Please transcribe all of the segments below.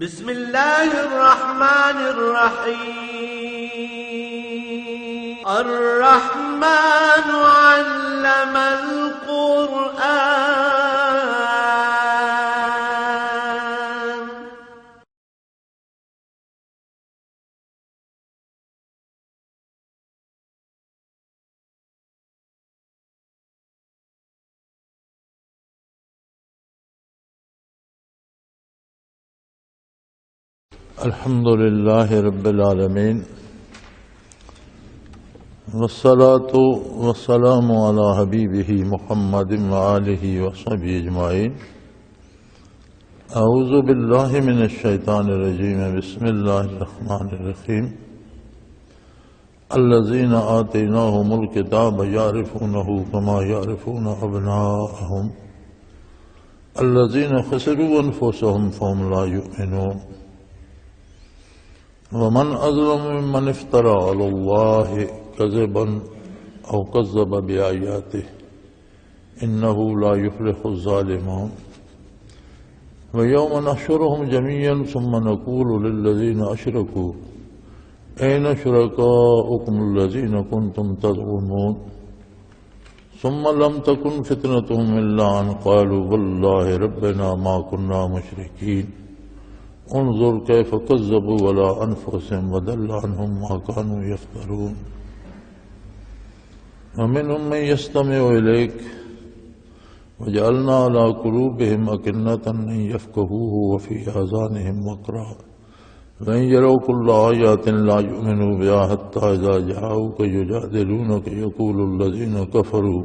بسم الله الرحمن الرحيم الرحمن علم القرآن الحمد لله رب العالمين والصلاة والسلام على حبيبه محمد وآله وصحبه أجمعين. أعوذ بالله من الشيطان الرجيم. بسم الله الرحمن الرحيم. الذين آتيناهم الكتاب يعرفونه كما يعرفون أبناءهم الذين خسروا أنفسهم فهم لا يؤمنون. ومن أظلم ممن افترى على الله كذبا أو كذب بآياته إنه لا يفلح الظالمون. ويوم نحشرهم جميعا ثم نقول للذين أشركوا أين شركاؤكم الذين كنتم تزعمون ثم لم تكن فتنتهم إلا أن قالوا والله ربنا ما كنا مشركين. انظر كيف كذبوا على أنفسهم وضل عنهم ما كانوا يفترون. ومنهم من يستمع إليك وجعلنا على قلوبهم أكنة أن يفقهوه وفي آذانهم وقرا وإن يروا كل آيات لا يؤمنوا بها حتى إذا جاءوك يجادلونك يقول الذين كفروا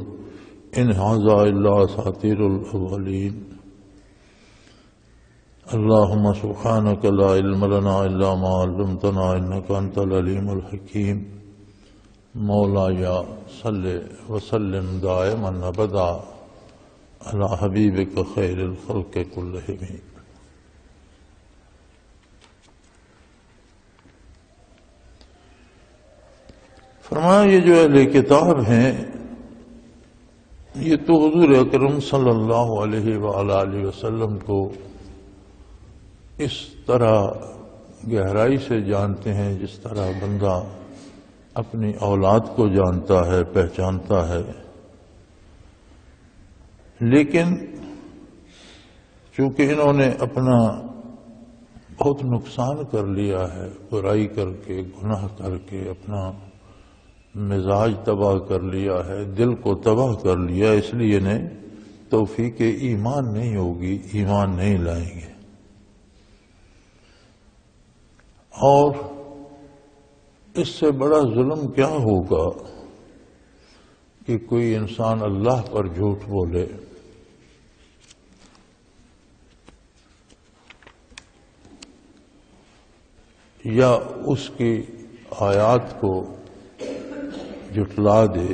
إن هذا إلا أساطير الأولين. اللهم سبحانك لا علم لنا إلا ما علمتنا إنك أنت العليم الحكيم. مولاي صل وسلم دائما أبدا على حبيبك خير الخلق كلهم. فرمایا یہ جو اہل کتاب ہیں یہ تو حضور اکرم صلی اللہ علیہ وآلہ وسلم کو اس طرح گہرائی سے جانتے ہیں جس طرح بندہ اپنی اولاد کو جانتا ہے، پہچانتا ہے. لیکن چونکہ انہوں نے اپنا بہت نقصان کر لیا ہے، برائی کر کے، گناہ کر کے اپنا مزاج تباہ کر لیا ہے، دل کو تباہ کر لیا، اس لیے انہیں توفیق ایمان نہیں ہوگی، ایمان نہیں لائیں گے. اور اس سے بڑا ظلم کیا ہوگا کہ کوئی انسان اللہ پر جھوٹ بولے. یا اس کی آیات کو جھٹلا دے.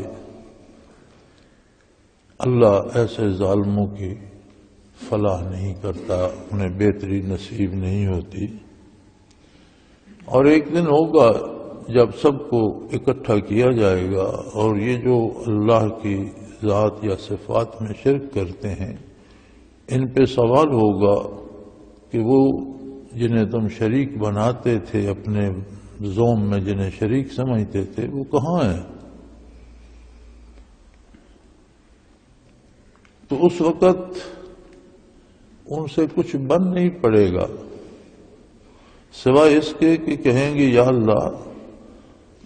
اللہ ایسے ظالموں کی فلاح نہیں کرتا، انہیں بہتری نصیب نہیں ہوتی. اور ایک دن ہوگا جب سب کو اکٹھا کیا جائے گا اور یہ جو اللہ کی ذات یا صفات میں شرک کرتے ہیں ان پہ سوال ہوگا کہ وہ جنہیں تم شریک بناتے تھے، اپنے زوم میں جنہیں شریک سمجھتے تھے، وہ کہاں ہیں؟ تو اس وقت ان سے کچھ بن نہیں پڑے گا سوائے اس کے کہ کہیں گے یا اللہ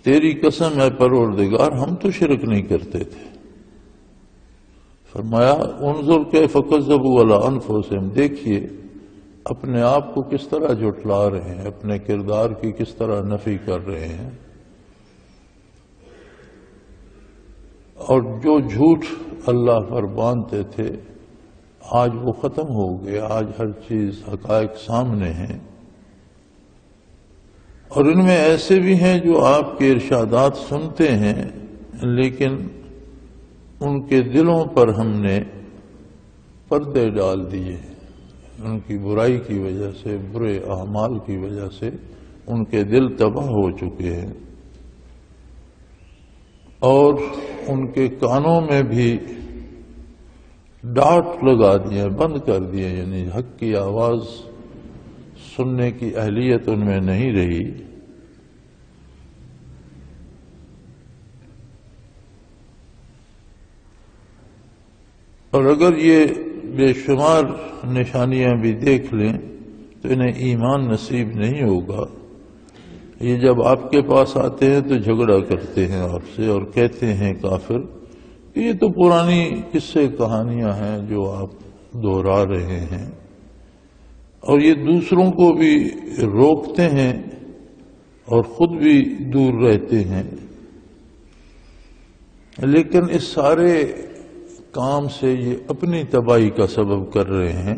تیری قسم ہے پروردگار ہم تو شرک نہیں کرتے تھے. فرمایا انظر کیف کذبوا علی انفسہم، دیکھیے اپنے آپ کو کس طرح جھٹلا رہے ہیں، اپنے کردار کی کس طرح نفی کر رہے ہیں. اور جو جھوٹ اللہ پر باندھتے تھے آج وہ ختم ہو گیا، آج ہر چیز حقائق سامنے ہیں. اور ان میں ایسے بھی ہیں جو آپ کے ارشادات سنتے ہیں لیکن ان کے دلوں پر ہم نے پردے ڈال دیے. ان کی برائی کی وجہ سے، برے اعمال کی وجہ سے ان کے دل تباہ ہو چکے ہیں. اور ان کے کانوں میں بھی ڈاٹ لگا دیے، بند کر دیے، یعنی حق کی آواز سننے کی اہلیت ان میں نہیں رہی، اور اگر یہ بے شمار نشانیاں بھی دیکھ لیں تو انہیں ایمان نصیب نہیں ہوگا۔ یہ جب آپ کے پاس آتے ہیں تو جھگڑا کرتے ہیں آپ سے اور کہتے ہیں کافر کہ یہ تو پرانی قصے کہانیاں ہیں جو آپ دہرا رہے ہیں، اور یہ دوسروں کو بھی روکتے ہیں اور خود بھی دور رہتے ہیں، لیکن اس سارے کام سے یہ اپنی تباہی کا سبب کر رہے ہیں۔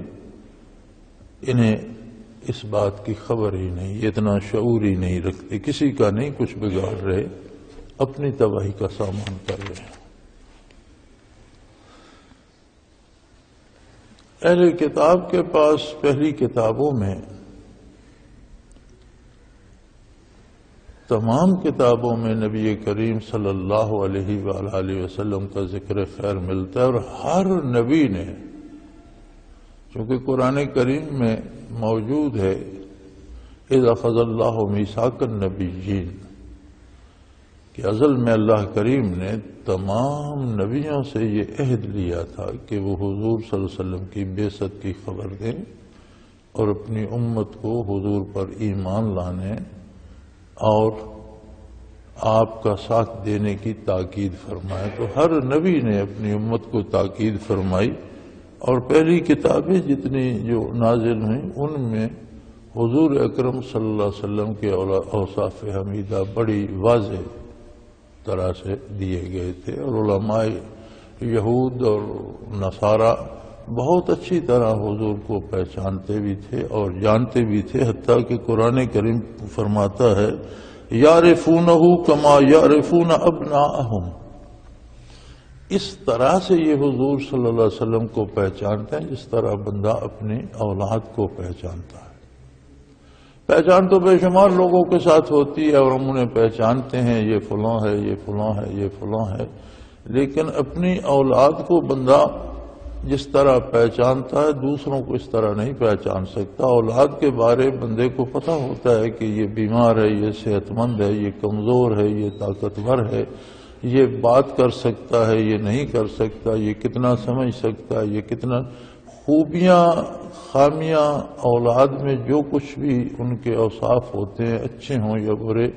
انہیں اس بات کی خبر ہی نہیں، اتنا شعور ہی نہیں رکھتے، کسی کا نہیں کچھ بگاڑ رہے، اپنی تباہی کا سامان کر رہے ہیں۔ اہل کتاب کے پاس پہلی کتابوں میں تمام کتابوں میں نبی کریم صلی اللہ علیہ وآلہ وسلم کا ذکر خیر ملتا ہے، اور ہر نبی نے، چونکہ قرآن کریم میں موجود ہے اذ اخذ اللہ میثاق النبیین، کہ ازل میں اللہ کریم نے تمام نبیوں سے یہ عہد لیا تھا کہ وہ حضور صلی اللہ علیہ وسلم کی بعثت کی خبر دیں اور اپنی امت کو حضور پر ایمان لانے اور آپ کا ساتھ دینے کی تاکید فرمائے۔ تو ہر نبی نے اپنی امت کو تاکید فرمائی، اور پہلی کتابیں جتنی جو نازل ہوئیں ان میں حضور اکرم صلی اللہ علیہ وسلم کے اوصاف حمیدہ بڑی واضح طرح سے دیے گئے تھے، اور علماء یہود اور نصارہ بہت اچھی طرح حضور کو پہچانتے بھی تھے اور جانتے بھی تھے، حتیٰ کہ قرآن کریم فرماتا ہے یعرفونہ کما یعرفون ابناءہم، اس طرح سے یہ حضور صلی اللہ علیہ وسلم کو پہچانتے ہیں جس طرح بندہ اپنی اولاد کو پہچانتا ہے۔ پہچان تو بے شمار لوگوں کے ساتھ ہوتی ہے اور ہم انہیں پہچانتے ہیں، یہ فلاں ہے، یہ فلاں ہے، یہ فلاں ہے، لیکن اپنی اولاد کو بندہ جس طرح پہچانتا ہے دوسروں کو اس طرح نہیں پہچان سکتا۔ اولاد کے بارے بندے کو پتہ ہوتا ہے کہ یہ بیمار ہے، یہ صحت مند ہے، یہ کمزور ہے، یہ طاقتور ہے، یہ بات کر سکتا ہے، یہ نہیں کر سکتا، یہ کتنا سمجھ سکتا ہے، یہ کتنا۔ خوبیاں خامیاں اولاد میں جو کچھ بھی ان کے اوصاف ہوتے ہیں، اچھے ہوں یا برے،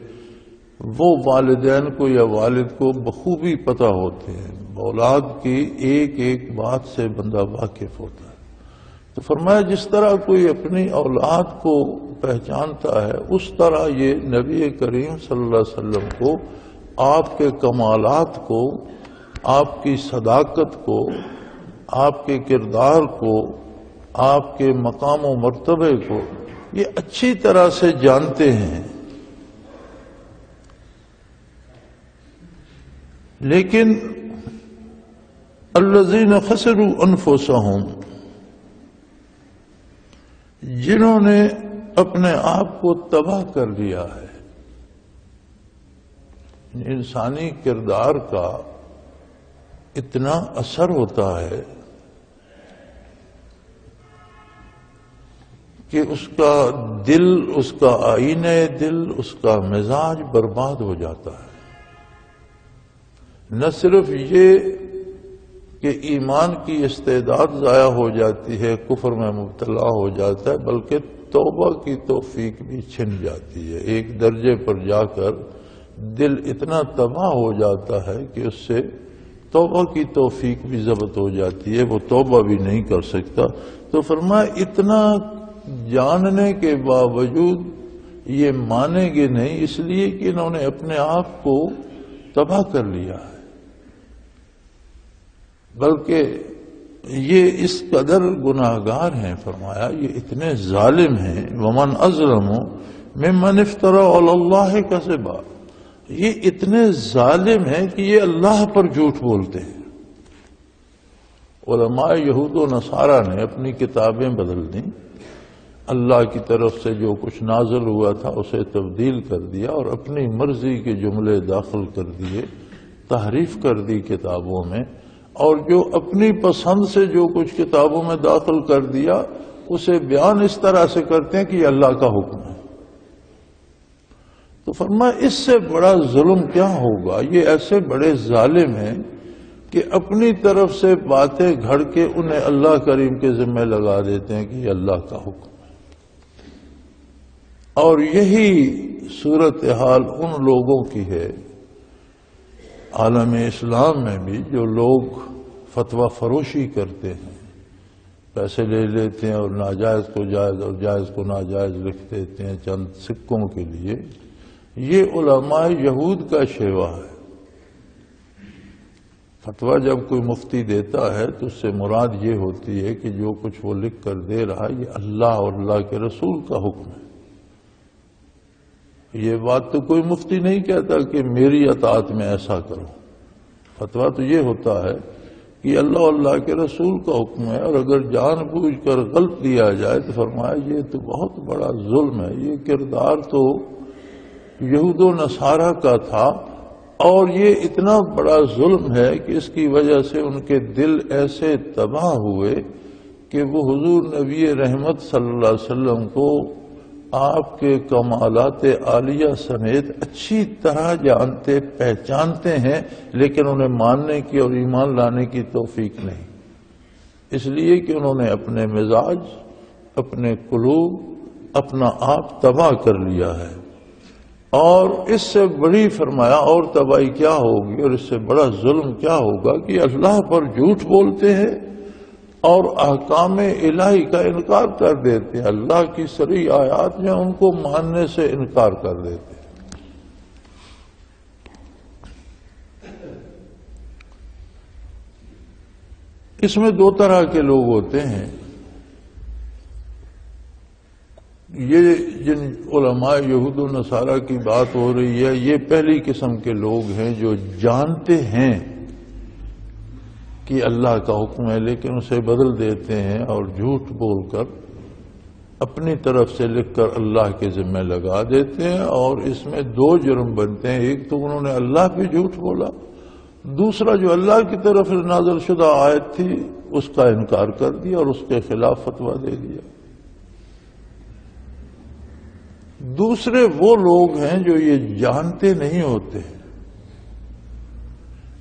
وہ والدین کو یا والد کو بخوبی پتہ ہوتے ہیں۔ اولاد کی ایک ایک بات سے بندہ واقف ہوتا ہے۔ تو فرمایا جس طرح کوئی اپنی اولاد کو پہچانتا ہے اس طرح یہ نبی کریم صلی اللہ علیہ وسلم کو، آپ کے کمالات کو، آپ کی صداقت کو، آپ کے کردار کو، آپ کے مقام و مرتبے کو یہ اچھی طرح سے جانتے ہیں، لیکن الذین خسروا انفسہم، جنہوں نے اپنے آپ کو تباہ کر لیا ہے۔ انسانی کردار کا اتنا اثر ہوتا ہے کہ اس کا دل، اس کا آئینہ دل، اس کا مزاج برباد ہو جاتا ہے۔ نہ صرف یہ کہ ایمان کی استعداد ضائع ہو جاتی ہے، کفر میں مبتلا ہو جاتا ہے، بلکہ توبہ کی توفیق بھی چھن جاتی ہے۔ ایک درجے پر جا کر دل اتنا تباہ ہو جاتا ہے کہ اس سے توبہ کی توفیق بھی ضبط ہو جاتی ہے، وہ توبہ بھی نہیں کر سکتا۔ تو فرمایا اتنا جاننے کے باوجود یہ مانیں گے نہیں، اس لیے کہ انہوں نے اپنے آپ کو تباہ کر لیا ہے، بلکہ یہ اس قدر گناہگار ہیں۔ فرمایا یہ اتنے ظالم ہیں، ومن اظلم ممن افترى علی اللہ کذبا، یہ اتنے ظالم ہیں کہ یہ اللہ پر جھوٹ بولتے ہیں۔ علماء یہود و نصارہ نے اپنی کتابیں بدل دیں، اللہ کی طرف سے جو کچھ نازل ہوا تھا اسے تبدیل کر دیا اور اپنی مرضی کے جملے داخل کر دیے، تحریف کر دی کتابوں میں، اور جو اپنی پسند سے جو کچھ کتابوں میں داخل کر دیا اسے بیان اس طرح سے کرتے ہیں کہ یہ اللہ کا حکم ہے۔ تو فرمایا اس سے بڑا ظلم کیا ہوگا، یہ ایسے بڑے ظالم ہیں کہ اپنی طرف سے باتیں گھڑ کے انہیں اللہ کریم کے ذمہ لگا دیتے ہیں کہ یہ اللہ کا حکم ہے۔ اور یہی صورتحال ان لوگوں کی ہے عالم اسلام میں بھی، جو لوگ فتویٰ فروشی کرتے ہیں، پیسے لے لیتے ہیں اور ناجائز کو جائز اور جائز کو ناجائز لکھ دیتے ہیں چند سکوں کے لیے۔ یہ علماء یہود کا شیوا ہے۔ فتویٰ جب کوئی مفتی دیتا ہے تو اس سے مراد یہ ہوتی ہے کہ جو کچھ وہ لکھ کر دے رہا ہے یہ اللہ اور اللہ کے رسول کا حکم ہے۔ یہ بات تو کوئی مفتی نہیں کہتا کہ میری اطاعت میں ایسا کرو۔ فتویٰ تو یہ ہوتا ہے کہ اللہ اور اللہ کے رسول کا حکم ہے، اور اگر جان بوجھ کر غلط دیا جائے تو فرمایا یہ تو بہت بڑا ظلم ہے۔ یہ کردار تو یہود و نصارہ کا تھا، اور یہ اتنا بڑا ظلم ہے کہ اس کی وجہ سے ان کے دل ایسے تباہ ہوئے کہ وہ حضور نبی رحمت صلی اللہ علیہ وسلم کو آپ کے کمالات عالیہ سمیت اچھی طرح جانتے پہچانتے ہیں، لیکن انہیں ماننے کی اور ایمان لانے کی توفیق نہیں، اس لیے کہ انہوں نے اپنے مزاج، اپنے قلوب، اپنا آپ تباہ کر لیا ہے۔ اور اس سے بڑی فرمایا اور تباہی کیا ہوگی اور اس سے بڑا ظلم کیا ہوگا کہ اللہ پر جھوٹ بولتے ہیں اور احکام الہی کا انکار کر دیتے ہیں، اللہ کی صریح آیات میں ان کو ماننے سے انکار کر دیتے ہیں۔ اس میں دو طرح کے لوگ ہوتے ہیں۔ یہ جن علماء یہود و نصارہ کی بات ہو رہی ہے، یہ پہلی قسم کے لوگ ہیں جو جانتے ہیں کہ اللہ کا حکم ہے لیکن اسے بدل دیتے ہیں اور جھوٹ بول کر اپنی طرف سے لکھ کر اللہ کے ذمہ لگا دیتے ہیں، اور اس میں دو جرم بنتے ہیں۔ ایک تو انہوں نے اللہ پہ جھوٹ بولا، دوسرا جو اللہ کی طرف نازل شدہ آیت تھی اس کا انکار کر دیا اور اس کے خلاف فتویٰ دے دیا۔ دوسرے وہ لوگ ہیں جو یہ جانتے نہیں ہوتے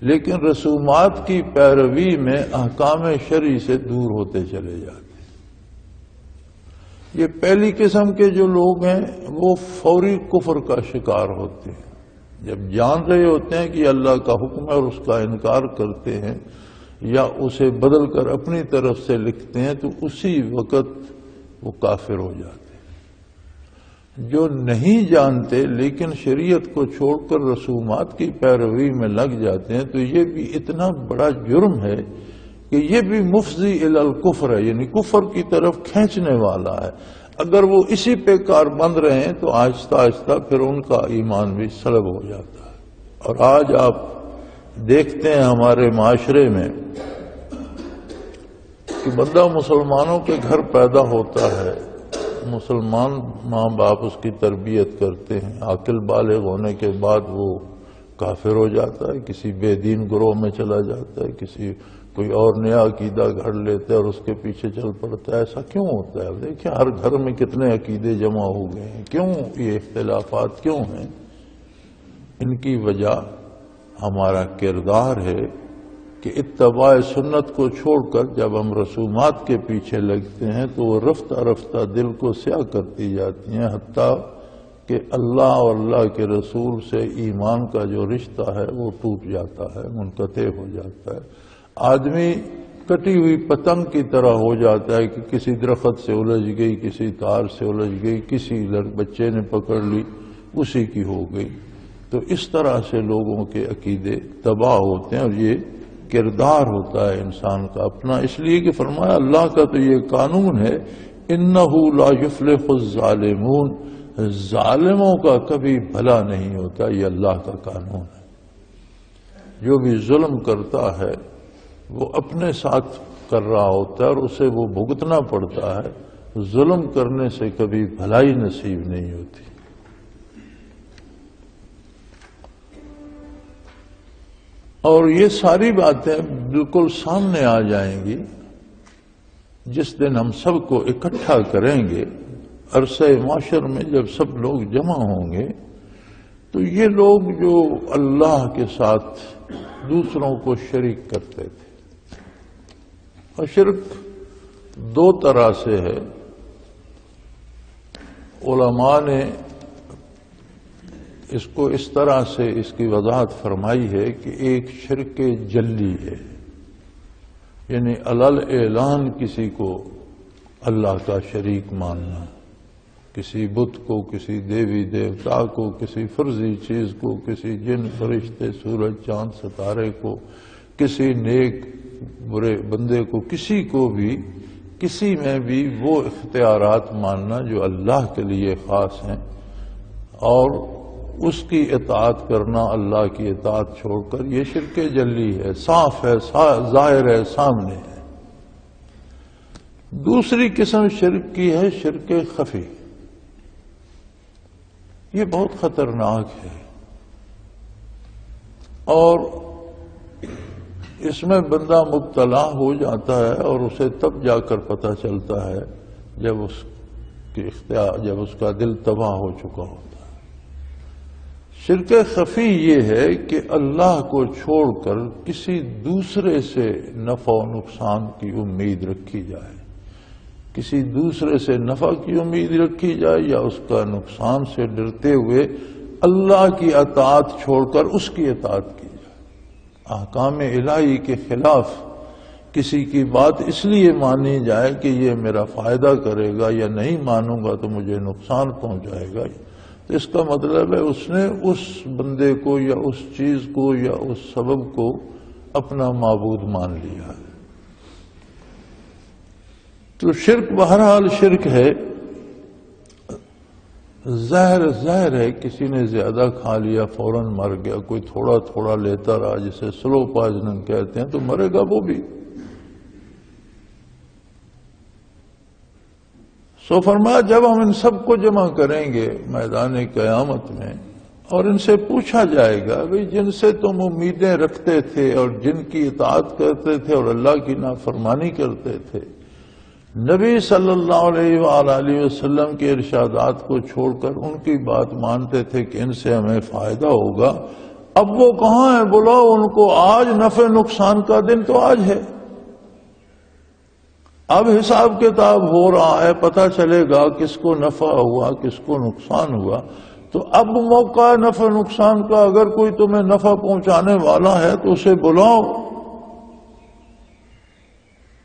لیکن رسومات کی پیروی میں احکام شرعی سے دور ہوتے چلے جاتے ہیں۔ یہ پہلی قسم کے جو لوگ ہیں وہ فوری کفر کا شکار ہوتے ہیں۔ جب جان رہے ہوتے ہیں کہ اللہ کا حکم ہے اور اس کا انکار کرتے ہیں یا اسے بدل کر اپنی طرف سے لکھتے ہیں تو اسی وقت وہ کافر ہو جاتے ہیں۔ جو نہیں جانتے لیکن شریعت کو چھوڑ کر رسومات کی پیروی میں لگ جاتے ہیں تو یہ بھی اتنا بڑا جرم ہے کہ یہ بھی مفضی الی الکفر ہے، یعنی کفر کی طرف کھینچنے والا ہے۔ اگر وہ اسی پہ کاربند رہے ہیں تو آہستہ آہستہ پھر ان کا ایمان بھی سلب ہو جاتا ہے۔ اور آج آپ دیکھتے ہیں ہمارے معاشرے میں کہ بندہ مسلمانوں کے گھر پیدا ہوتا ہے، مسلمان ماں باپ اس کی تربیت کرتے ہیں، عاقل بالغ ہونے کے بعد وہ کافر ہو جاتا ہے، کسی بے دین گروہ میں چلا جاتا ہے، کوئی اور نیا عقیدہ گھڑ لیتا ہے اور اس کے پیچھے چل پڑتا ہے۔ ایسا کیوں ہوتا ہے؟ دیکھیں ہر گھر میں کتنے عقیدے جمع ہو گئے ہیں، کیوں یہ اختلافات کیوں ہیں؟ ان کی وجہ ہمارا کردار ہے کہ اتباع سنت کو چھوڑ کر جب ہم رسومات کے پیچھے لگتے ہیں تو وہ رفتہ رفتہ دل کو سیاہ کرتی جاتی ہیں، حتیٰ کہ اللہ اور اللہ کے رسول سے ایمان کا جو رشتہ ہے وہ ٹوٹ جاتا ہے، منقطع ہو جاتا ہے۔ آدمی کٹی ہوئی پتنگ کی طرح ہو جاتا ہے کہ کسی درخت سے الجھ گئی، کسی تار سے الجھ گئی، کسی بچے نے پکڑ لی، اسی کی ہو گئی۔ تو اس طرح سے لوگوں کے عقیدے تباہ ہوتے ہیں، اور یہ کردار ہوتا ہے انسان کا اپنا۔ اس لیے کہ فرمایا اللہ کا تو یہ قانون ہے، اِنَّهُ لَا يُفْلِحُ الظَّالِمُونَ، ظالموں کا کبھی بھلا نہیں ہوتا، یہ اللہ کا قانون ہے۔ جو بھی ظلم کرتا ہے وہ اپنے ساتھ کر رہا ہوتا ہے اور اسے وہ بھگتنا پڑتا ہے، ظلم کرنے سے کبھی بھلائی نصیب نہیں ہوتی۔ اور یہ ساری باتیں بالکل سامنے آ جائیں گی جس دن ہم سب کو اکٹھا کریں گے عرصہ معاشر میں، جب سب لوگ جمع ہوں گے، تو یہ لوگ جو اللہ کے ساتھ دوسروں کو شریک کرتے تھے، اور شرک دو طرح سے ہے۔ علماء نے اس کو اس طرح سے اس کی وضاحت فرمائی ہے کہ ایک شرک جلی ہے، یعنی علل اعلان کسی کو اللہ کا شریک ماننا، کسی بت کو، کسی دیوی دیوتا کو، کسی فرضی چیز کو، کسی جن فرشتے سورج چاند ستارے کو، کسی نیک برے بندے کو، کسی کو بھی کسی میں بھی وہ اختیارات ماننا جو اللہ کے لیے خاص ہیں، اور اس کی اطاعت کرنا، اللہ کی اطاعت چھوڑ کر، یہ شرک جلی ہے، صاف ہے، ظاہر ہے، سامنے ہے۔ دوسری قسم شرک کی ہے شرک خفی، یہ بہت خطرناک ہے، اور اس میں بندہ مبتلا ہو جاتا ہے، اور اسے تب جا کر پتہ چلتا ہے جب اس کا دل تباہ ہو چکا ہوتا ہے۔ شرک خفی یہ ہے کہ اللہ کو چھوڑ کر کسی دوسرے سے نفع و نقصان کی امید رکھی جائے، کسی دوسرے سے نفع کی امید رکھی جائے، یا اس کا نقصان سے ڈرتے ہوئے اللہ کی اطاعت چھوڑ کر اس کی اطاعت کی جائے۔ احکام الہی کے خلاف کسی کی بات اس لیے مانی جائے کہ یہ میرا فائدہ کرے گا، یا نہیں مانوں گا تو مجھے نقصان پہنچائے گا، تو اس کا مطلب ہے اس نے اس بندے کو یا اس چیز کو یا اس سبب کو اپنا معبود مان لیا ہے۔ تو شرک بہرحال شرک ہے، ظاہر ہے کسی نے زیادہ کھا لیا فوراً مر گیا، کوئی تھوڑا تھوڑا لیتا رہا جسے سلو پوائزننگ کہتے ہیں، تو مرے گا وہ بھی۔ سو فرمایا جب ہم ان سب کو جمع کریں گے میدان قیامت میں، اور ان سے پوچھا جائے گا بھئی جن سے تم امیدیں رکھتے تھے اور جن کی اطاعت کرتے تھے اور اللہ کی نافرمانی کرتے تھے، نبی صلی اللہ علیہ وآلہ وسلم کے ارشادات کو چھوڑ کر ان کی بات مانتے تھے کہ ان سے ہمیں فائدہ ہوگا، اب وہ کہاں ہیں؟ بلاؤ ان کو، آج نفع نقصان کا دن تو آج ہے، اب حساب کتاب ہو رہا ہے، پتہ چلے گا کس کو نفع ہوا کس کو نقصان ہوا۔ تو اب موقع نفع نقصان کا، اگر کوئی تمہیں نفع پہنچانے والا ہے تو اسے بلاؤ۔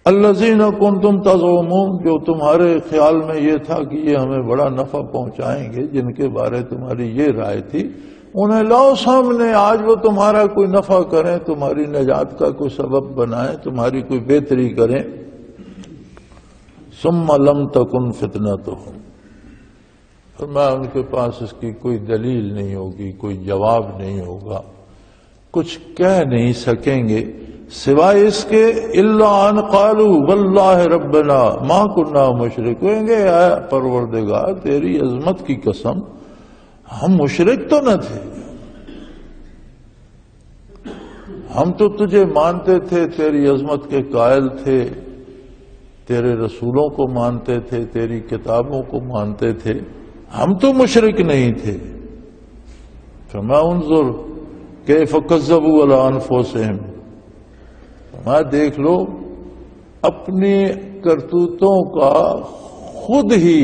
الذین کنتم تزعمون، جو تمہارے خیال میں یہ تھا کہ یہ ہمیں بڑا نفع پہنچائیں گے، جن کے بارے تمہاری یہ رائے تھی، انہیں لاؤ سامنے، آج وہ تمہارا کوئی نفع کریں، تمہاری نجات کا کوئی سبب بنائیں، تمہاری کوئی بہتری کریں۔ ثم لم تکن فتنتہم، فرمایا ان کے پاس اس کی کوئی دلیل نہیں ہوگی، کوئی جواب نہیں ہوگا، کچھ کہہ نہیں سکیں گے سوائے اس کے الا ان قالوا واللہ ربنا ما کنا مشرک، کہیں گے اے پروردگار تیری عظمت کی قسم ہم مشرک تو نہ تھے، ہم تو تجھے مانتے تھے، تیری عظمت کے قائل تھے، تیرے رسولوں کو مانتے تھے، تیری کتابوں کو مانتے تھے، ہم تو مشرک نہیں تھے۔ فما انظر کیف کذبوا علی انفسہم، میں دیکھ لو اپنی کرتوتوں کا خود ہی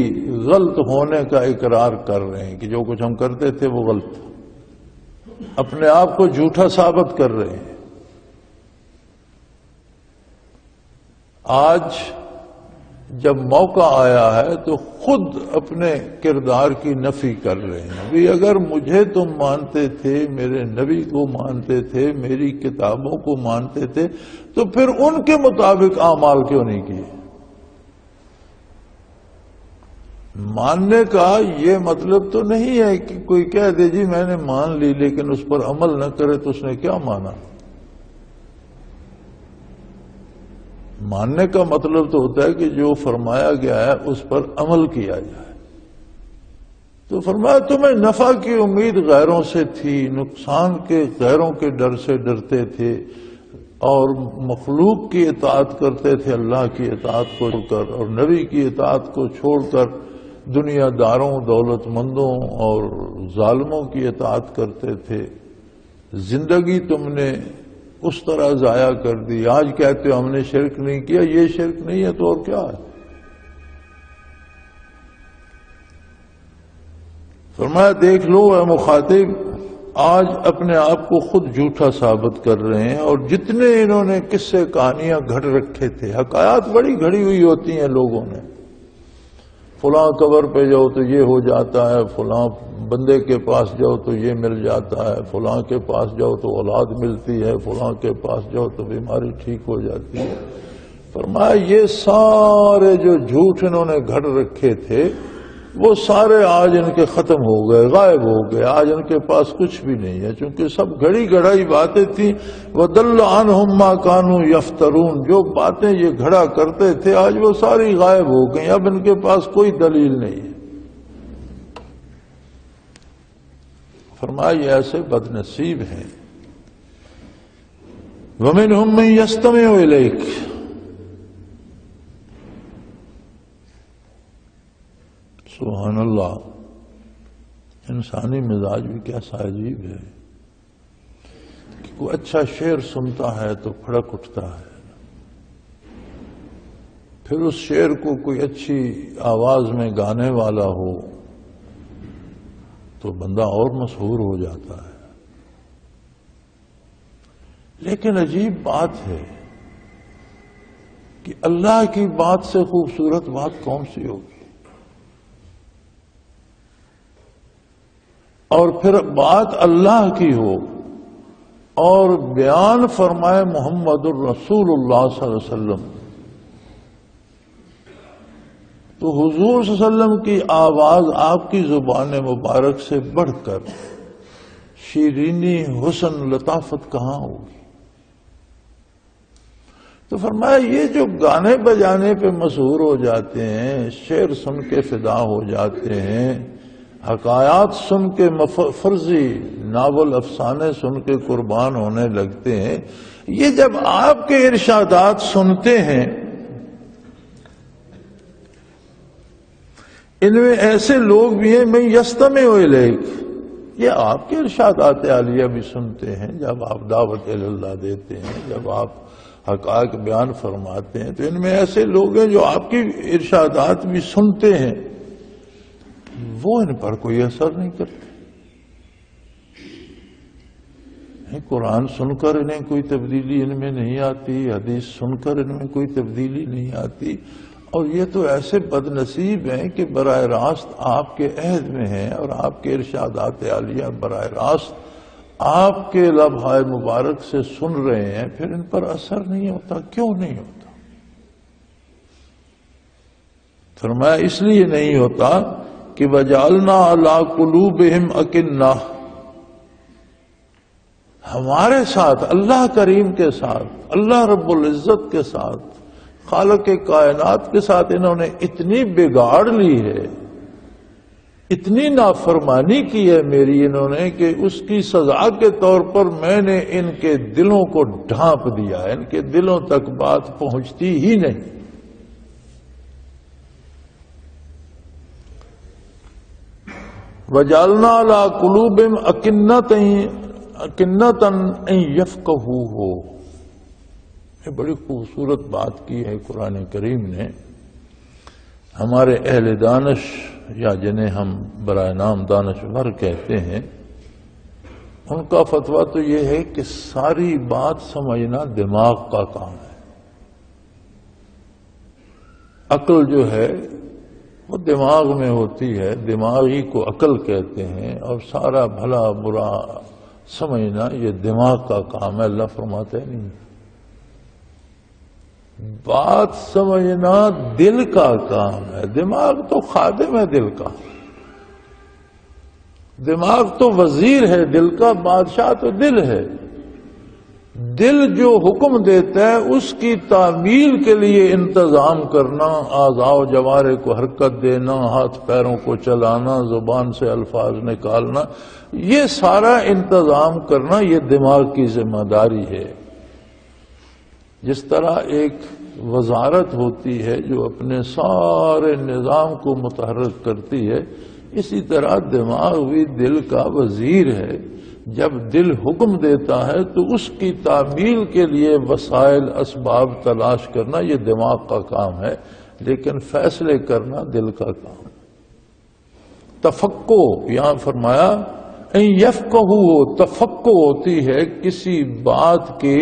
غلط ہونے کا اقرار کر رہے ہیں کہ جو کچھ ہم کرتے تھے وہ غلط تھا، اپنے آپ کو جھوٹا ثابت کر رہے ہیں۔ آج جب موقع آیا ہے تو خود اپنے کردار کی نفی کر رہے ہیں، بھی اگر مجھے تم مانتے تھے، میرے نبی کو مانتے تھے، میری کتابوں کو مانتے تھے، تو پھر ان کے مطابق اعمال کیوں نہیں کیے؟ ماننے کا یہ مطلب تو نہیں ہے کہ کوئی کہہ دے جی میں نے مان لی لیکن اس پر عمل نہ کرے تو اس نے کیا مانا۔ ماننے کا مطلب تو ہوتا ہے کہ جو فرمایا گیا ہے اس پر عمل کیا جائے۔ تو فرمایا تمہیں نفع کی امید غیروں سے تھی، نقصان کے غیروں کے ڈر سے ڈرتے تھے، اور مخلوق کی اطاعت کرتے تھے اللہ کی اطاعت کو چھوڑ کر، اور نبی کی اطاعت کو چھوڑ کر دنیا داروں، دولت مندوں اور ظالموں کی اطاعت کرتے تھے۔ زندگی تم نے اس طرح ضائع کر دی، آج کہتے ہو ہم نے شرک نہیں کیا، یہ شرک نہیں ہے تو اور کیا ہے؟ فرمایا دیکھ لو اے مخاطب، آج اپنے آپ کو خود جھوٹا ثابت کر رہے ہیں، اور جتنے انہوں نے قصے کہانیاں گھڑ رکھے تھے، حکایات بڑی گھڑی ہوئی ہوتی ہیں لوگوں نے، فلاں قبر پہ جاؤ تو یہ ہو جاتا ہے، فلاں بندے کے پاس جاؤ تو یہ مل جاتا ہے، فلاں کے پاس جاؤ تو اولاد ملتی ہے، فلاں کے پاس جاؤ تو بیماری ٹھیک ہو جاتی ہے۔ فرمایا یہ سارے جو جھوٹ انہوں نے گھڑ رکھے تھے وہ سارے آج ان کے ختم ہو گئے، غائب ہو گئے، آج ان کے پاس کچھ بھی نہیں ہے، چونکہ سب گھڑی گھڑائی باتیں تھیں۔ وَضَلَّ عَنْهُمْ مَا كَانُوا يَفْتَرُونَ، جو باتیں یہ گھڑا کرتے تھے آج وہ ساری غائب ہو گئیں، اب ان کے پاس کوئی دلیل نہیں ہے۔ فرمایا یہ ایسے بد نصیب ہیں۔ وَمِنْهُمْ مَنْ يَسْتَمِعُ إِلَيْكَ، سبحان اللہ، انسانی مزاج بھی کیسا عجیب ہے کہ کوئی اچھا شعر سنتا ہے تو پھڑک اٹھتا ہے، پھر اس شعر کو کوئی اچھی آواز میں گانے والا ہو تو بندہ اور مسحور ہو جاتا ہے۔ لیکن عجیب بات ہے کہ اللہ کی بات سے خوبصورت بات کون سی ہوگی؟ اور پھر بات اللہ کی ہو اور بیان فرمائے محمد الرسول اللہ صلی اللہ علیہ وسلم، تو حضور صلی اللہ علیہ وسلم کی آواز آپ کی زبان مبارک سے بڑھ کر شیرینی، حسن، لطافت کہاں ہوگی؟ تو فرمایا یہ جو گانے بجانے پہ مسحور ہو جاتے ہیں، شعر سن کے فدا ہو جاتے ہیں، حکایات سن کے فرضی ناول افسانے سن کے قربان ہونے لگتے ہیں، یہ جب آپ کے ارشادات سنتے ہیں، ان میں ایسے لوگ بھی ہیں میں یستمع الیک، یہ آپ کے ارشادات عالیہ بھی سنتے ہیں جب آپ دعوت اللہ دیتے ہیں، جب آپ حقائق بیان فرماتے ہیں، تو ان میں ایسے لوگ ہیں جو آپ کی ارشادات بھی سنتے ہیں، وہ ان پر کوئی اثر نہیں کرتے۔ قرآن سن کر انہیں کوئی تبدیلی ان میں نہیں آتی، حدیث سن کر ان میں کوئی تبدیلی نہیں آتی، اور یہ تو ایسے بد نصیب ہیں کہ براہ راست آپ کے عہد میں ہیں اور آپ کے ارشادات عالیہ براہ راست آپ کے لبھائے مبارک سے سن رہے ہیں، پھر ان پر اثر نہیں ہوتا۔ کیوں نہیں ہوتا؟ فرمایا اس لیے نہیں ہوتا کہ وَجَعَلْنَا عَلَىٰ قُلُوبِهِمْ أَكِنَّةً، ہمارے ساتھ، اللہ کریم کے ساتھ، اللہ رب العزت کے ساتھ، خالق کائنات کے ساتھ انہوں نے اتنی بگاڑ لی ہے، اتنی نافرمانی کی ہے میری انہوں نے، کہ اس کی سزا کے طور پر میں نے ان کے دلوں کو ڈھانپ دیا ہے، ان کے دلوں تک بات پہنچتی ہی نہیں۔ وَجَعَلْنَا عَلَىٰ قُلُوبِهِمْ أَكِنَّةً أَن يَفْقَهُوهُ، یہ بڑی خوبصورت بات کی ہے قرآن کریم نے۔ ہمارے اہل دانش، یا جنہیں ہم برائے نام دانشور کہتے ہیں، ان کا فتویٰ تو یہ ہے کہ ساری بات سمجھنا دماغ کا کام ہے۔ عقل جو ہے وہ دماغ میں ہوتی ہے، دماغی کو عقل کہتے ہیں، اور سارا بھلا برا سمجھنا یہ دماغ کا کام ہے۔ اللہ فرماتے نہیں، بات سمجھنا دل کا کام ہے۔ دماغ تو خادم ہے دل کا، دماغ تو وزیر ہے دل کا، بادشاہ تو دل ہے۔ دل جو حکم دیتا ہے اس کی تعمیل کے لیے انتظام کرنا، اعضاء و جوارح کو حرکت دینا، ہاتھ پیروں کو چلانا، زبان سے الفاظ نکالنا، یہ سارا انتظام کرنا یہ دماغ کی ذمہ داری ہے۔ جس طرح ایک وزارت ہوتی ہے جو اپنے سارے نظام کو متحرک کرتی ہے، اسی طرح دماغ بھی دل کا وزیر ہے۔ جب دل حکم دیتا ہے تو اس کی تعمیل کے لیے وسائل اسباب تلاش کرنا یہ دماغ کا کام ہے، لیکن فیصلے کرنا دل کا کام ہے۔ تفقع یہاں فرمایا یفقہو، تفقع ہوتی ہے کسی بات کے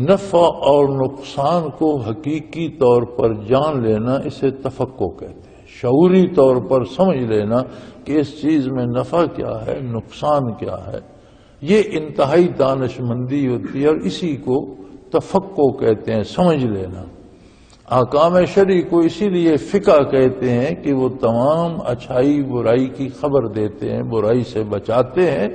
نفع اور نقصان کو حقیقی طور پر جان لینا، اسے تفقع کہتے ہیں۔ شعوری طور پر سمجھ لینا کہ اس چیز میں نفع کیا ہے، نقصان کیا ہے، یہ انتہائی دانش مندی ہوتی ہے اور اسی کو تفقع کہتے ہیں، سمجھ لینا۔ احکام شرعی کو اسی لیے فقہ کہتے ہیں کہ وہ تمام اچھائی برائی کی خبر دیتے ہیں، برائی سے بچاتے ہیں،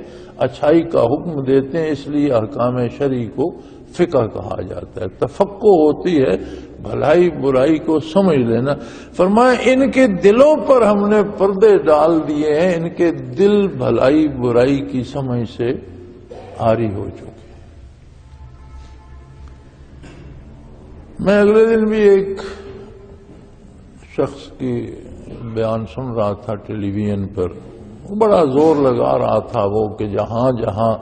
اچھائی کا حکم دیتے ہیں، اس لیے احکام شرعی کو فقہ کہا جاتا ہے۔ تفقع ہوتی ہے بھلائی برائی کو سمجھ لینا۔ فرمایا ان کے دلوں پر ہم نے پردے ڈال دیے ہیں، ان کے دل بھلائی برائی کی سمجھ سے عاری ہو چکے۔ میں اگلے دن بھی ایک شخص کی بیان سن رہا تھا ٹیلی ویژن پر، بڑا زور لگا رہا تھا وہ کہ جہاں جہاں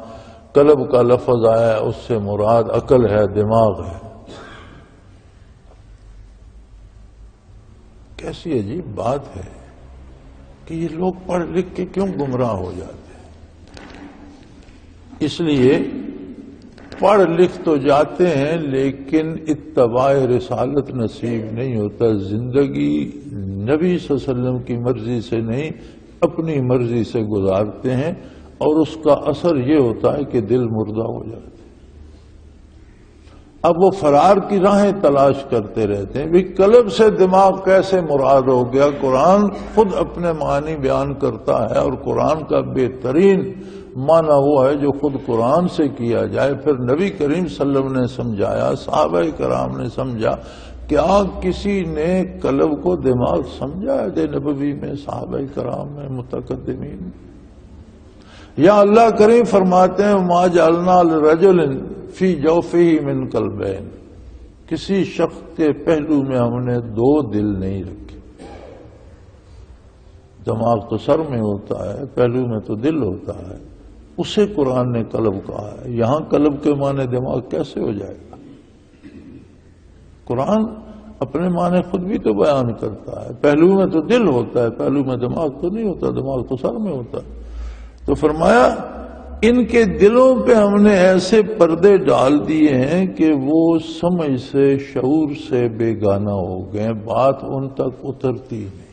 قلب کا لفظ آیا ہے اس سے مراد عقل ہے، دماغ ہے۔ کیسی عجیب بات ہے کہ یہ لوگ پڑھ لکھ کے کیوں گمراہ ہو جاتے ہیں؟ اس لیے پڑھ لکھ تو جاتے ہیں لیکن اتباع رسالت نصیب نہیں ہوتا۔ زندگی نبی صلی اللہ علیہ وسلم کی مرضی سے نہیں، اپنی مرضی سے گزارتے ہیں، اور اس کا اثر یہ ہوتا ہے کہ دل مردہ ہو جاتے ہیں۔ اب وہ فرار کی راہیں تلاش کرتے رہتے ہیں، بھی قلب سے دماغ کیسے مراد ہو گیا؟ قرآن خود اپنے معنی بیان کرتا ہے، اور قرآن کا بہترین معنی وہ ہے جو خود قرآن سے کیا جائے۔ پھر نبی کریم صلی اللہ علیہ وسلم نے سمجھایا، صحابہ کرام نے سمجھا۔ کیا کسی نے قلب کو دماغ سمجھا ہے نبوی میں، صحابہ کرام میں، متقدمین میں؟ یا اللہ کریم فرماتے ہیں ما جعلنا لرجل فی جوفہ من قلبین، کسی شخص کے پہلو میں ہم نے دو دل نہیں رکھے۔ دماغ تو سر میں ہوتا ہے، پہلو میں تو دل ہوتا ہے، اسے قرآن نے قلب کہا ہے۔ یہاں قلب کے معنی دماغ کیسے ہو جائے گا؟ قرآن اپنے معنی خود بھی تو بیان کرتا ہے، پہلو میں تو دل ہوتا ہے، پہلو میں دماغ تو نہیں ہوتا، دماغ تو سر میں ہوتا ہے۔ تو فرمایا ان کے دلوں پہ ہم نے ایسے پردے ڈال دیے ہیں کہ وہ سمجھ سے، شعور سے بیگانہ ہو گئے، بات ان تک اترتی نہیں،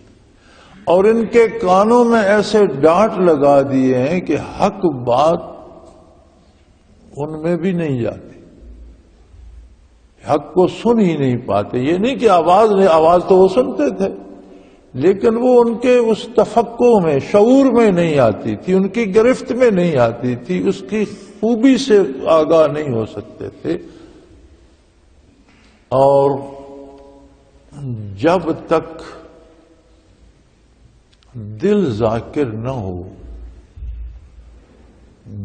اور ان کے کانوں میں ایسے ڈانٹ لگا دیے ہیں کہ حق بات ان میں بھی نہیں جاتی، حق کو سن ہی نہیں پاتے۔ یہ نہیں کہ آواز تو وہ سنتے تھے، لیکن وہ ان کے اس تفقع میں، شعور میں نہیں آتی تھی، ان کی گرفت میں نہیں آتی تھی، اس کی خوبی سے آگاہ نہیں ہو سکتے تھے۔ اور جب تک دل ذاکر نہ ہو،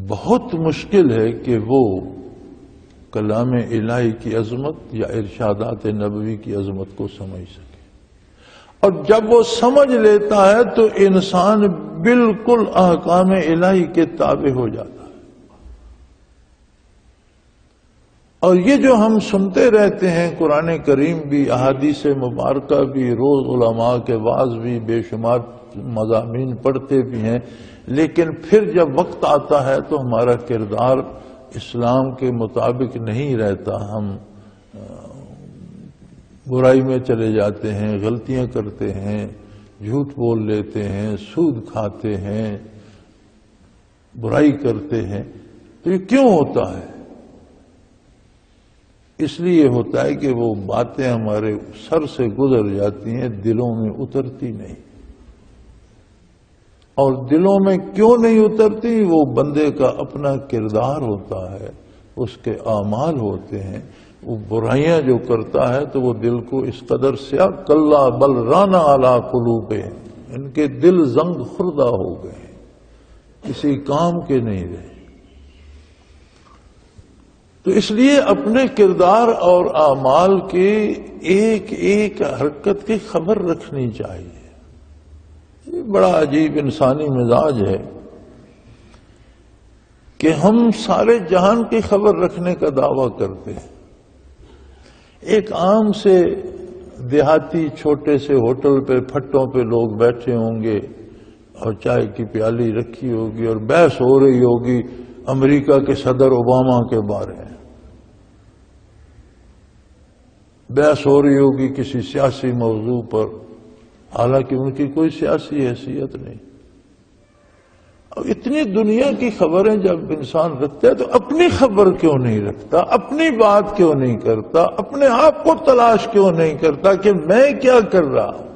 بہت مشکل ہے کہ وہ کلام الہی کی عظمت یا ارشادات نبوی کی عظمت کو سمجھ سکے۔ اور جب وہ سمجھ لیتا ہے تو انسان بالکل احکام الہی کے تابع ہو جاتا ہے۔ اور یہ جو ہم سنتے رہتے ہیں، قرآن کریم بھی، احادیث مبارکہ بھی، روز علماء کے وعظ بھی، بے شمار مضامین پڑھتے بھی ہیں، لیکن پھر جب وقت آتا ہے تو ہمارا کردار اسلام کے مطابق نہیں رہتا، ہم برائی میں چلے جاتے ہیں، غلطیاں کرتے ہیں، جھوٹ بول لیتے ہیں، سود کھاتے ہیں، برائی کرتے ہیں۔ تو یہ کیوں ہوتا ہے؟ اس لیے ہوتا ہے کہ وہ باتیں ہمارے سر سے گزر جاتی ہیں، دلوں میں اترتی نہیں۔ اور دلوں میں کیوں نہیں اترتی؟ وہ بندے کا اپنا کردار ہوتا ہے، اس کے اعمال ہوتے ہیں۔ وہ برائیاں جو کرتا ہے تو وہ دل کو اس قدر سیاہ، کلا بل رانا علی قلوبہم، ان کے دل زنگ خوردہ ہو گئے، کسی کام کے نہیں رہے۔ تو اس لیے اپنے کردار اور اعمال کے ایک ایک حرکت کی خبر رکھنی چاہیے۔ یہ بڑا عجیب انسانی مزاج ہے کہ ہم سارے جہان کی خبر رکھنے کا دعویٰ کرتے ہیں۔ ایک عام سے دیہاتی چھوٹے سے ہوٹل پہ پھٹوں پہ لوگ بیٹھے ہوں گے اور چائے کی پیالی رکھی ہوگی اور بحث ہو رہی ہوگی امریکہ کے صدر اوباما کے بارے میں، بحث ہو رہی ہوگی کسی سیاسی موضوع پر، حالانکہ ان کی کوئی سیاسی حیثیت نہیں۔ اور اتنی دنیا کی خبریں جب انسان رکھتا ہے تو اپنی خبر کیوں نہیں رکھتا، اپنی بات کیوں نہیں کرتا، اپنے آپ کو تلاش کیوں نہیں کرتا کہ میں کیا کر رہا ہوں،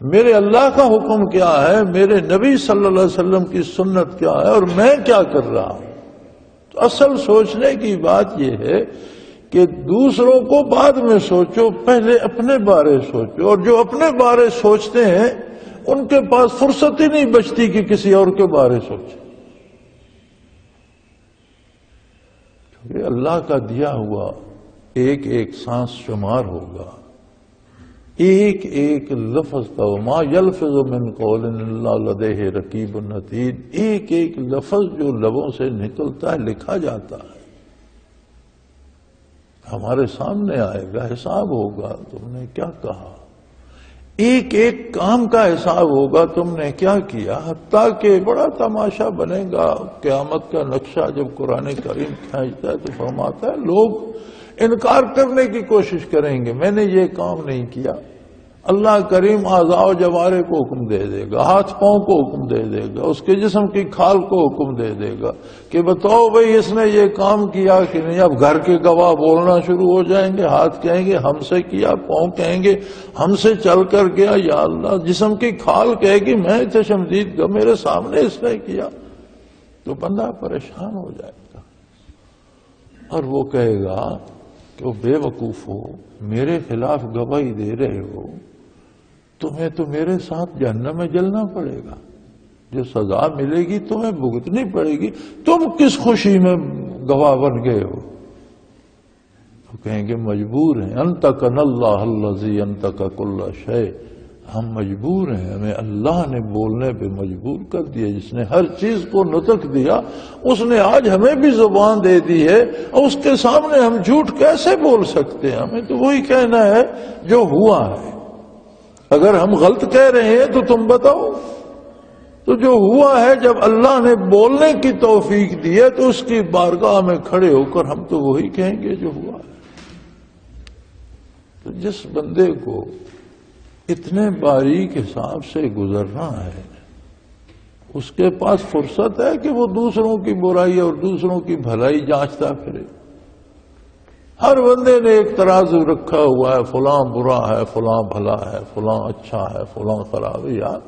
میرے اللہ کا حکم کیا ہے، میرے نبی صلی اللہ علیہ وسلم کی سنت کیا ہے اور میں کیا کر رہا ہوں۔ تو اصل سوچنے کی بات یہ ہے کہ دوسروں کو بعد میں سوچو، پہلے اپنے بارے سوچو، اور جو اپنے بارے سوچتے ہیں ان کے پاس فرصت ہی نہیں بچتی کہ کسی اور کے بارے سوچے، کیونکہ اللہ کا دیا ہوا ایک ایک سانس شمار ہوگا، ایک ایک لفظ کا، وما یلفظ من قول الا لدیہ رقیب عتید، ایک ایک لفظ جو لبوں سے نکلتا ہے لکھا جاتا ہے، ہمارے سامنے آئے گا، حساب ہوگا تم نے کیا کہا، ایک ایک کام کا حساب ہوگا تم نے کیا کیا، حتیٰ کہ بڑا تماشا بنے گا قیامت کا نقشہ جب قرآن کریم کھینچتا ہے تو فرماتا ہے لوگ انکار کرنے کی کوشش کریں گے، میں نے یہ کام نہیں کیا، اللہ کریم اعضاء و جوارح کو حکم دے دے گا، ہاتھ پاؤں کو حکم دے دے گا، اس کے جسم کی کھال کو حکم دے دے گا کہ بتاؤ بھئی اس نے یہ کام کیا کہ نہیں۔ اب گھر کے گواہ بولنا شروع ہو جائیں گے، ہاتھ کہیں گے ہم سے کیا، پاؤں کہیں گے ہم سے چل کر گیا، یا اللہ جسم کی کھال کہے گی میں چشمدید کا میرے سامنے اس نے کیا، تو بندہ پریشان ہو جائے گا اور وہ کہے گا کہ وہ بے وقوف ہو، میرے خلاف گواہی دے رہے ہو، تمہیں تو میرے ساتھ جہنم میں جلنا پڑے گا، جو سزا ملے گی تمہیں بھگتنی پڑے گی، تم کس خوشی میں گواہ بن گئے ہو؟ تو کہیں گے مجبور ہیں، انطقنا اللہ الذی انطق کل شیء، ہم مجبور ہیں، ہمیں اللہ نے بولنے پہ مجبور کر دیا، جس نے ہر چیز کو نطق دیا اس نے آج ہمیں بھی زبان دے دی ہے، اور اس کے سامنے ہم جھوٹ کیسے بول سکتے ہیں؟ ہمیں تو وہی کہنا ہے جو ہوا ہے، اگر ہم غلط کہہ رہے ہیں تو تم بتاؤ، تو جو ہوا ہے جب اللہ نے بولنے کی توفیق دی ہے تو اس کی بارگاہ میں کھڑے ہو کر ہم تو وہی کہیں گے جو ہوا ہے۔ تو جس بندے کو اتنے باریک حساب سے گزرنا ہے اس کے پاس فرصت ہے کہ وہ دوسروں کی برائی اور دوسروں کی بھلائی جانچتا پھرے؟ ہر بندے نے ایک ترازو رکھا ہوا ہے، فلاں برا ہے، فلاں بھلا ہے، فلاں اچھا ہے، فلاں خراب ہے۔ یار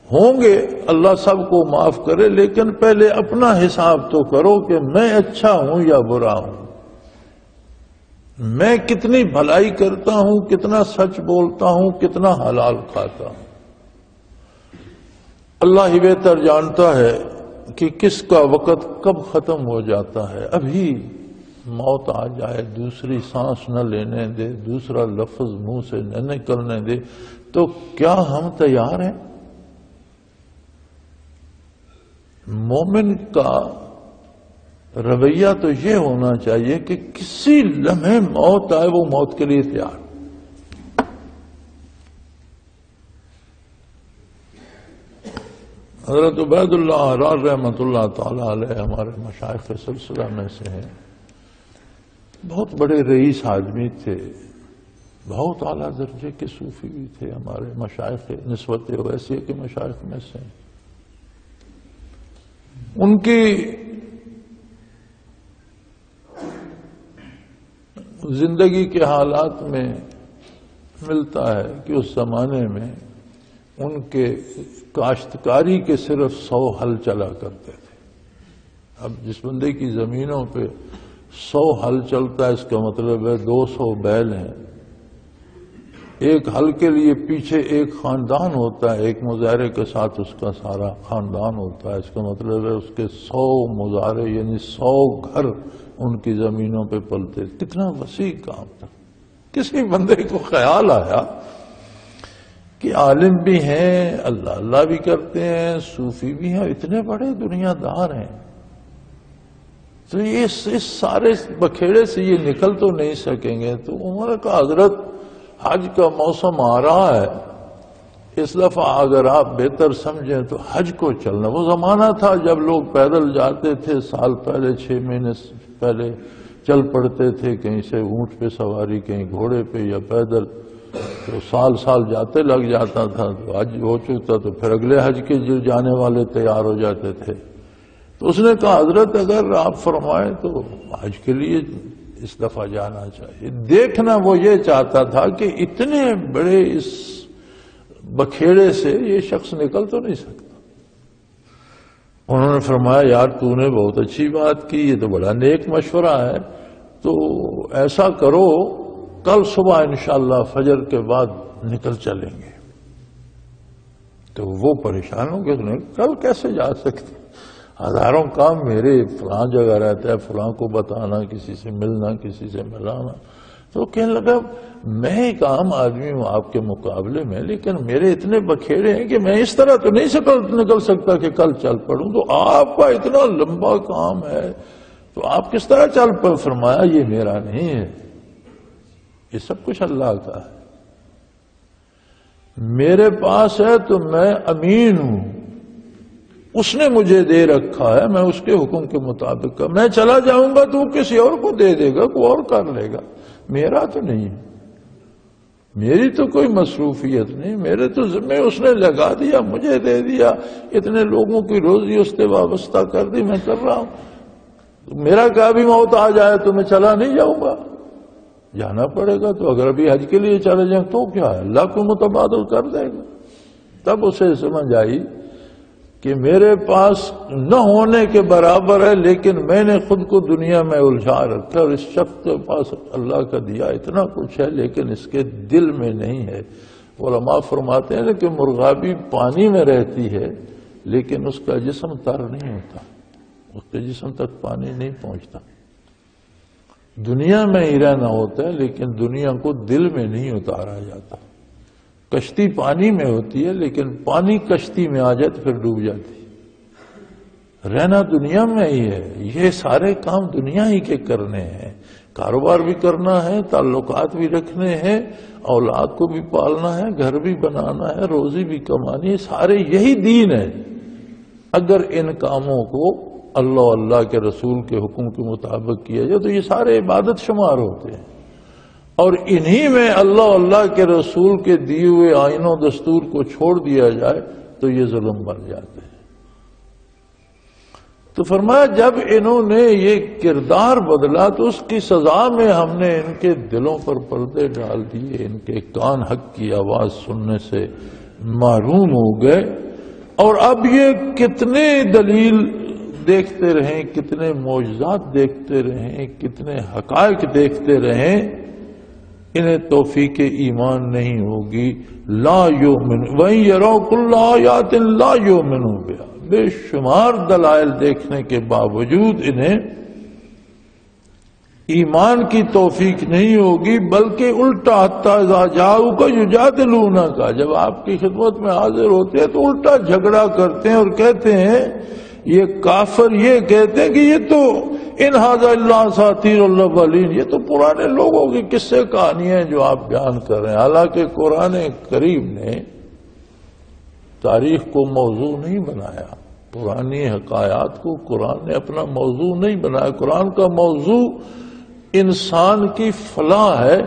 ہوں گے، اللہ سب کو معاف کرے، لیکن پہلے اپنا حساب تو کرو کہ میں اچھا ہوں یا برا ہوں، میں کتنی بھلائی کرتا ہوں، کتنا سچ بولتا ہوں، کتنا حلال کھاتا ہوں۔ اللہ ہی بہتر جانتا ہے کہ کس کا وقت کب ختم ہو جاتا ہے، ابھی موت آ جائے، دوسری سانس نہ لینے دے، دوسرا لفظ منہ سے نہ نکلنے دے، تو کیا ہم تیار ہیں؟ مومن کا رویہ تو یہ ہونا چاہیے کہ کسی لمحے موت آئے وہ موت کے لیے تیار۔ حضرت عبید اللہ حرار رحمۃ اللہ تعالی علیہ ہمارے مشائخ سلسلہ میں سے ہیں، بہت بڑے رئیس آدمی تھے، بہت اعلیٰ درجے کے صوفی بھی تھے، ہمارے مشائخ نسبت اویسیہ کے مشائخ میں سے۔ ان کی زندگی کے حالات میں ملتا ہے کہ اس زمانے میں ان کے کاشتکاری کے صرف 100 ہل چلا کرتے تھے۔ اب جس بندے کی زمینوں پہ 100 ہل چلتا ہے اس کا مطلب ہے 200 بیل ہیں، ایک ہل کے لیے پیچھے ایک خاندان ہوتا ہے، ایک مظاہرے کے ساتھ اس کا سارا خاندان ہوتا ہے، اس کا مطلب ہے اس کے 100 مظاہرے یعنی 100 گھر ان کی زمینوں پہ پلتے، کتنا وسیع کام تھا۔ کسی بندے کو خیال آیا کہ عالم بھی ہیں، اللہ اللہ بھی کرتے ہیں، صوفی بھی ہیں، اتنے بڑے دنیا دار ہیں، تو یہ اس سارے بکھیڑے سے یہ نکل تو نہیں سکیں گے۔ تو عمر کا حضرت حج کا موسم آ رہا ہے، اس دفعہ اگر آپ بہتر سمجھیں تو حج کو چلنا۔ وہ زمانہ تھا جب لوگ پیدل جاتے تھے، سال پہلے 6 مہینے پہلے چل پڑتے تھے، کہیں سے اونٹ پہ سواری، کہیں گھوڑے پہ یا پیدل، تو سال سال جاتے لگ جاتا تھا۔ تو حج ہو چکتا تو پھر اگلے حج کے جو جانے والے تیار ہو جاتے تھے۔ تو اس نے کہا حضرت اگر آپ فرمائیں تو حج کے لیے اس دفعہ جانا چاہیے۔ دیکھنا وہ یہ چاہتا تھا کہ اتنے بڑے اس بکھیڑے سے یہ شخص نکل تو نہیں سکتا۔ انہوں نے فرمایا یار تو نے بہت اچھی بات کی، یہ تو بڑا نیک مشورہ ہے، تو ایسا کرو کل صبح انشاءاللہ فجر کے بعد نکل چلیں گے۔ تو وہ پریشان ہو گئے، کل کیسے جا سکتے، ہزاروں کام میرے، فلاں جگہ رہتا ہے، فلاں کو بتانا، کسی سے ملنا، کسی سے ملانا۔ تو کہنے لگا میں ایک عام آدمی ہوں آپ کے مقابلے میں، لیکن میرے اتنے بکھیڑے ہیں کہ میں اس طرح تو نہیں نکل سکتا کہ کل چل پڑوں، تو آپ کا اتنا لمبا کام ہے تو آپ کس طرح چل پڑ؟ فرمایا یہ میرا نہیں ہے، یہ سب کچھ اللہ کا ہے، میرے پاس ہے تو میں امین ہوں، اس نے مجھے دے رکھا ہے، میں اس کے حکم کے مطابق میں چلا جاؤں گا تو وہ کسی اور کو دے دے گا، کوئی اور کر لے گا، میرا تو نہیں ہے، میری تو کوئی مصروفیت نہیں، میرے تو ذمہ اس نے لگا دیا، مجھے دے دیا، اتنے لوگوں کی روزی اس سے وابستہ کر دی، میں کر رہا ہوں، میرا کیا بھی موت آ جائے تو میں چلا نہیں جاؤں گا، جانا پڑے گا، تو اگر ابھی حج کے لیے چلے جائیں تو کیا ہے، اللہ کو متبادل کر دے گا۔ تب اسے سمجھ آئی کہ میرے پاس نہ ہونے کے برابر ہے، لیکن میں نے خود کو دنیا میں الجھا رکھا، اور اس شخص کے پاس اللہ کا دیا اتنا کچھ ہے لیکن اس کے دل میں نہیں ہے۔ علماء فرماتے ہیں کہ مرغابی پانی میں رہتی ہے لیکن اس کا جسم تر نہیں ہوتا، اس کے جسم تک پانی نہیں پہنچتا، دنیا میں ہی رہنا ہوتا ہے لیکن دنیا کو دل میں نہیں اتارا جاتا۔ کشتی پانی میں ہوتی ہے لیکن پانی کشتی میں آ جائے تو پھر ڈوب جاتی ہے، رہنا دنیا میں ہی ہے، یہ سارے کام دنیا ہی کے کرنے ہیں، کاروبار بھی کرنا ہے، تعلقات بھی رکھنے ہیں، اولاد کو بھی پالنا ہے، گھر بھی بنانا ہے، روزی بھی کمانی ہے، سارے یہی دین ہے۔ اگر ان کاموں کو اللہ اللہ کے رسول کے حکم کے مطابق کیا جائے تو یہ سارے عبادت شمار ہوتے ہیں، اور انہی میں اللہ اللہ کے رسول کے دیے ہوئے آئین و دستور کو چھوڑ دیا جائے تو یہ ظلم بن جاتے ہیں۔ تو فرمایا جب انہوں نے یہ کردار بدلا تو اس کی سزا میں ہم نے ان کے دلوں پر پردے ڈال دیے، ان کے کان حق کی آواز سننے سے محروم ہو گئے، اور اب یہ کتنے دلیل دیکھتے رہیں، کتنے معجزات دیکھتے رہیں، کتنے حقائق دیکھتے رہیں، انہیں توفیق ایمان نہیں ہوگی۔ لا یؤمن وَإِن يَرَوْا كُلَّ آیَاتٍ لَا یُؤْمِنُوا بِهَا، بے شمار دلائل دیکھنے کے باوجود انہیں ایمان کی توفیق نہیں ہوگی، بلکہ الٹا حتیٰ اذا جاؤک یجادلونک، جب آپ کی خدمت میں حاضر ہوتے ہیں تو الٹا جھگڑا کرتے ہیں اور کہتے ہیں، یہ کافر یہ کہتے ہیں کہ یہ تو ان ھذا الا اساطیر الاولین، یہ تو پرانے لوگوں کی قصے کہانیاں جو آپ بیان کر رہے ہیں، حالانکہ قرآن کریم نے تاریخ کو موضوع نہیں بنایا، پرانی حکایات کو قرآن نے اپنا موضوع نہیں بنایا، قرآن کا موضوع انسان کی فلاح ہے،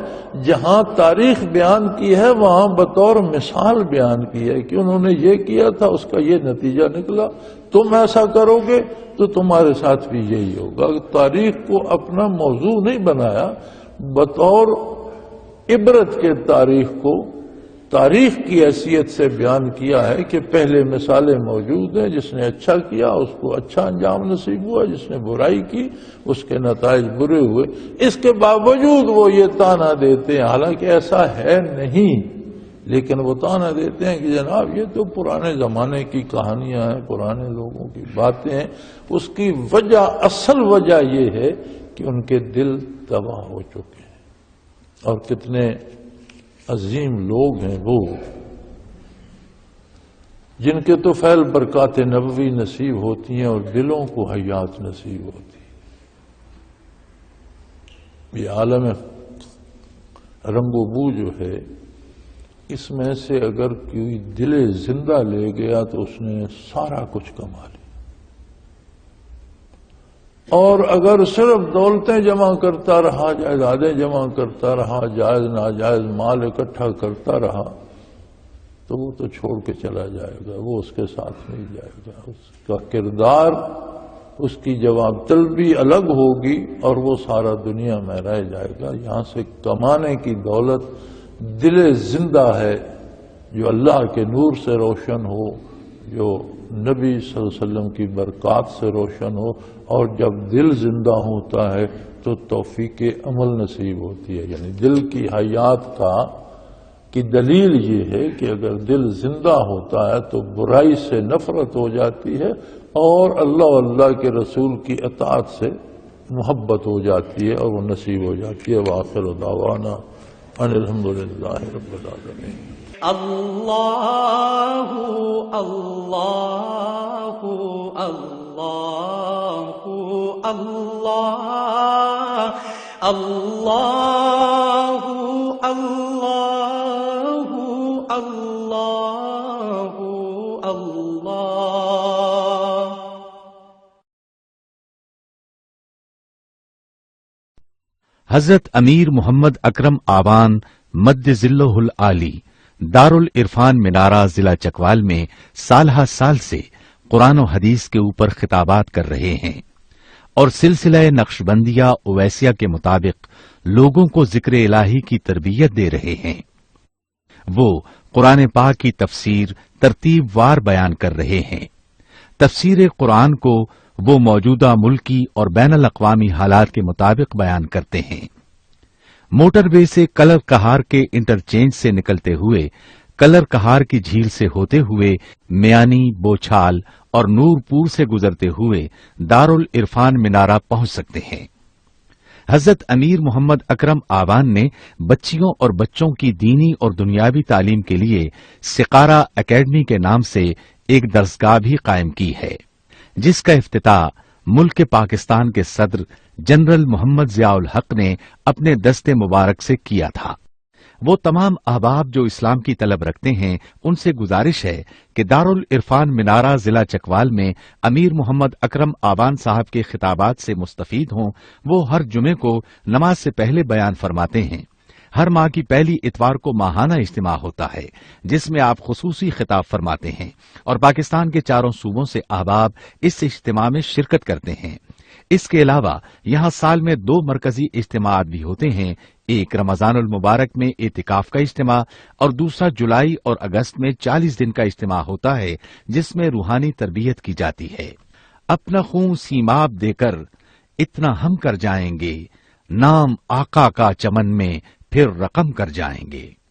جہاں تاریخ بیان کی ہے وہاں بطور مثال بیان کی ہے کہ انہوں نے یہ کیا تھا، اس کا یہ نتیجہ نکلا، تم ایسا کرو گے تو تمہارے ساتھ بھی یہی ہوگا۔ تاریخ کو اپنا موضوع نہیں بنایا، بطور عبرت کے تاریخ کو تاریخ کی حیثیت سے بیان کیا ہے کہ پہلے مثالیں موجود ہیں، جس نے اچھا کیا اس کو اچھا انجام نصیب ہوا، جس نے برائی کی اس کے نتائج برے ہوئے، اس کے باوجود وہ یہ طعنہ دیتے ہیں، حالانکہ ایسا ہے نہیں، لیکن وہ طعنہ دیتے ہیں کہ جناب یہ تو پرانے زمانے کی کہانیاں ہیں، پرانے لوگوں کی باتیں ہیں۔ اس کی وجہ، اصل وجہ یہ ہے کہ ان کے دل تباہ ہو چکے ہیں، اور کتنے عظیم لوگ ہیں وہ جن کے تو فعل برکات نبوی نصیب ہوتی ہیں اور دلوں کو حیات نصیب ہوتی ہے۔ یہ عالم رنگ و بو جو ہے، اس میں سے اگر کوئی دل زندہ لے گیا تو اس نے سارا کچھ کما لیا، اور اگر صرف دولتیں جمع کرتا رہا، جائیدادیں جمع کرتا رہا، جائز ناجائز مال اکٹھا کرتا رہا، تو وہ تو چھوڑ کے چلا جائے گا، وہ اس کے ساتھ نہیں جائے گا۔ اس کا کردار، اس کی جواب طلبی الگ ہوگی، اور وہ سارا دنیا میں رہ جائے گا۔ یہاں سے کمانے کی دولت دل زندہ ہے جو اللہ کے نور سے روشن ہو، جو نبی صلی اللہ علیہ وسلم کی برکات سے روشن ہو، اور جب دل زندہ ہوتا ہے تو توفیق عمل نصیب ہوتی ہے۔ یعنی دل کی حیات کی دلیل یہ ہے کہ اگر دل زندہ ہوتا ہے تو برائی سے نفرت ہو جاتی ہے، اور اللہ اللہ کے رسول کی اطاعت سے محبت ہو جاتی ہے، اور وہ نصیب ہو جاتی ہے۔ وآخر دعوانا ان الحمدللہ رب العالمین۔ اللہ اللہ اللہ اللہ اللہ اللہ اللہ اللہ۔ حضرت امیر محمد اکرم آوان مد ذلہ العالی دارالعرفان منارہ ضلع چکوال میں سالہ سال سے قرآن و حدیث کے اوپر خطابات کر رہے ہیں، اور سلسلہ نقشبندیہ اویسیہ کے مطابق لوگوں کو ذکر الہی کی تربیت دے رہے ہیں۔ وہ قرآن پاک کی تفسیر ترتیب وار بیان کر رہے ہیں۔ تفسیر قرآن کو وہ موجودہ ملکی اور بین الاقوامی حالات کے مطابق بیان کرتے ہیں۔ موٹر وے سے کلر کہار کے انٹرچینج سے نکلتے ہوئے، کلر کہار کی جھیل سے ہوتے ہوئے، میانی، بوچھال اور نور پور سے گزرتے ہوئے دارالعرفان منارہ پہنچ سکتے ہیں۔ حضرت امیر محمد اکرم آوان نے بچیوں اور بچوں کی دینی اور دنیاوی تعلیم کے لیے سقارہ اکیڈمی کے نام سے ایک درسگاہ بھی قائم کی ہے، جس کا افتتاح ملک پاکستان کے صدر جنرل محمد ضیاء الحق نے اپنے دست مبارک سے کیا تھا۔ وہ تمام احباب جو اسلام کی طلب رکھتے ہیں، ان سے گزارش ہے کہ دارالعرفان منارہ ضلع چکوال میں امیر محمد اکرم آوان صاحب کے خطابات سے مستفید ہوں۔ وہ ہر جمعے کو نماز سے پہلے بیان فرماتے ہیں۔ ہر ماہ کی پہلی اتوار کو ماہانہ اجتماع ہوتا ہے، جس میں آپ خصوصی خطاب فرماتے ہیں، اور پاکستان کے چاروں صوبوں سے احباب اس اجتماع میں شرکت کرتے ہیں۔ اس کے علاوہ یہاں سال میں 2 مرکزی اجتماعات بھی ہوتے ہیں، ایک رمضان المبارک میں اعتکاف کا اجتماع، اور دوسرا جولائی اور اگست میں 40 دن کا اجتماع ہوتا ہے، جس میں روحانی تربیت کی جاتی ہے۔ اپنا خون سیماب دے کر اتنا ہم کر جائیں گے، نام آقا کا چمن میں پھر رقم کر جائیں گے۔